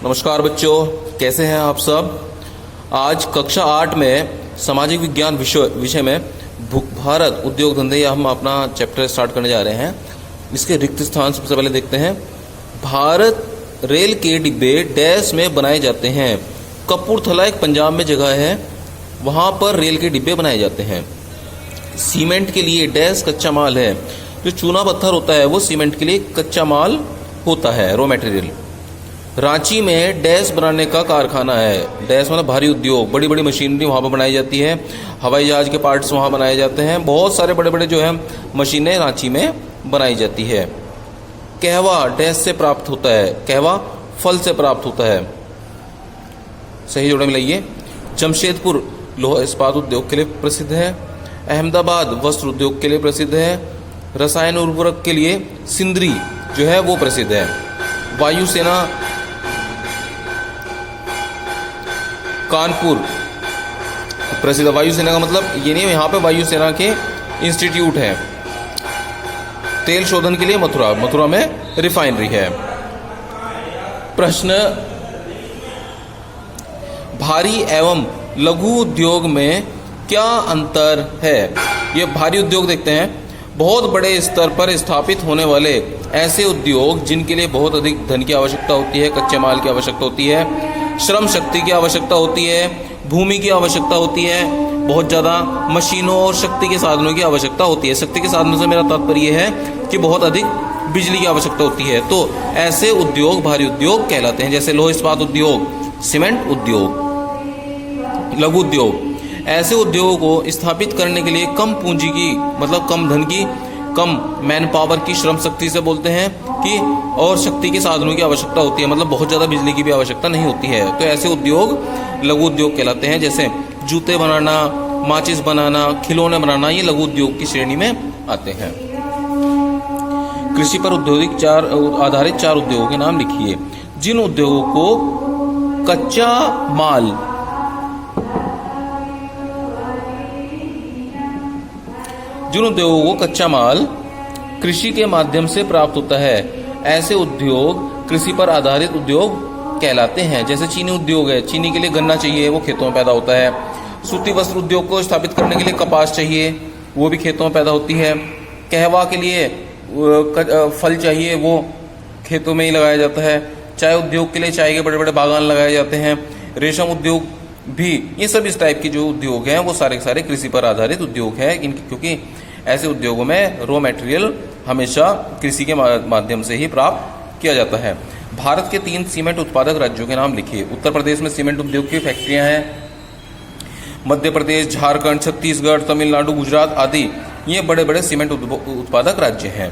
नमस्कार बच्चों, कैसे हैं आप सब। आज कक्षा 8 में सामाजिक विज्ञान विषय में भारत उद्योग धंधे या हम अपना चैप्टर स्टार्ट करने जा रहे हैं। इसके रिक्त स्थान सबसे पहले देखते हैं। भारत रेल के डिब्बे डैश में बनाए जाते हैं। कपूरथला एक पंजाब में जगह है, वहाँ पर रेल के डिब्बे बनाए जाते हैं। सीमेंट के लिए डैश कच्चा माल है। जो चूना पत्थर होता है वो सीमेंट के लिए कच्चा माल होता है, रॉ मटेरियल। रांची में डैश बनाने का कारखाना है। डैश मतलब भारी उद्योग, बड़ी बड़ी मशीनरी वहाँ पर बनाई जाती है। हवाई जहाज के पार्ट्स वहाँ बनाए जाते हैं। बहुत सारे बड़े बड़े जो है मशीनें रांची में बनाई जाती है। कहवा डैश से प्राप्त होता है। कहवा फल से प्राप्त होता है। सही जोड़े मिलाइए। जमशेदपुर लोहा इस्पात उद्योग के लिए प्रसिद्ध है। अहमदाबाद वस्त्र उद्योग के लिए प्रसिद्ध है। रसायन उर्वरक के लिए सिंदरी जो है वो प्रसिद्ध है। वायुसेना कानपुर प्रसिद्ध। वायुसेना का मतलब ये नहीं, यहाँ पे वायुसेना के इंस्टीट्यूट है। तेल शोधन के लिए मथुरा में रिफाइनरी है। प्रश्न, भारी एवं लघु उद्योग में क्या अंतर है। ये भारी उद्योग देखते हैं, बहुत बड़े स्तर पर स्थापित होने वाले ऐसे उद्योग जिनके लिए बहुत अधिक धन की आवश्यकता होती है, कच्चे माल की आवश्यकता होती है, श्रम शक्ति की आवश्यकता होती है, भूमि की आवश्यकता होती है, बहुत ज़्यादा मशीनों और शक्ति के साधनों की आवश्यकता होती है। शक्ति के साधनों से मेरा तात्पर्य है कि बहुत अधिक बिजली की आवश्यकता होती है। तो ऐसे उद्योग भारी उद्योग कहलाते हैं, जैसे लोह इस्पात उद्योग, सीमेंट उद्योग, लघु उद्योग। ऐसे उद्योगों को स्थापित करने के लिए कम पूंजी की मतलब कम धन की, कम मैन पावर की, श्रम शक्ति से बोलते हैं कि, और शक्ति के साधनों की आवश्यकता होती है, मतलब बहुत ज़्यादा बिजली की भी आवश्यकता नहीं होती है। तो ऐसे उद्योग लघु उद्योग कहलाते हैं। जैसे जूते बनाना, माचिस बनाना, खिलौने बनाना, ये लघु उद्योग की श्रेणी में आते हैं। कृषि पर औद्योगिक आधारित 4 उद्योगों के नाम लिखिए। जिन उद्योगों को कच्चा माल कृषि के माध्यम से प्राप्त होता है, ऐसे उद्योग कृषि पर आधारित उद्योग कहलाते हैं। जैसे चीनी उद्योग है, चीनी के लिए गन्ना चाहिए, वो खेतों में पैदा होता है। सूती वस्त्र उद्योग को स्थापित करने के लिए कपास चाहिए, वो भी खेतों में पैदा होती है। कहवा के लिए फल चाहिए, वो खेतों में ही लगाया जाता है। चाय उद्योग के लिए चाय के बड़े बड़े बागान लगाए जाते हैं। रेशम उद्योग भी, ये सब इस टाइप के जो उद्योग हैं वो सारे के सारे कृषि पर आधारित उद्योग है, क्योंकि ऐसे उद्योगों में रॉ मटेरियल हमेशा कृषि के माध्यम से ही प्राप्त किया जाता है। भारत के 3 सीमेंट उत्पादक राज्यों के नाम लिखिए। उत्तर प्रदेश में सीमेंट उद्योग की फैक्ट्रियां हैं। मध्य प्रदेश, झारखंड, छत्तीसगढ़, तमिलनाडु, गुजरात आदि ये बड़े बड़े सीमेंट उत्पादक राज्य हैं।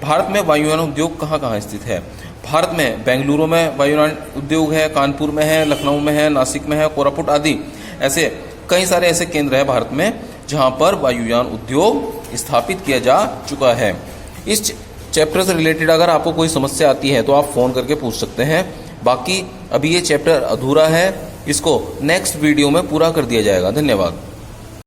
भारत में वायुयान उद्योग कहाँ कहाँ स्थित है। भारत में बेंगलुरु में वायुयान उद्योग है, कानपुर में है, लखनऊ में है, नासिक में है, कोरापुट आदि ऐसे कई सारे ऐसे केंद्र हैं भारत में जहाँ पर वायुयान उद्योग स्थापित किया जा चुका है। इस चैप्टर से रिलेटेड अगर आपको कोई समस्या आती है तो आप फ़ोन करके पूछ सकते हैं। बाकी अभी ये चैप्टर अधूरा है, इसको नेक्स्ट वीडियो में पूरा कर दिया जाएगा। धन्यवाद।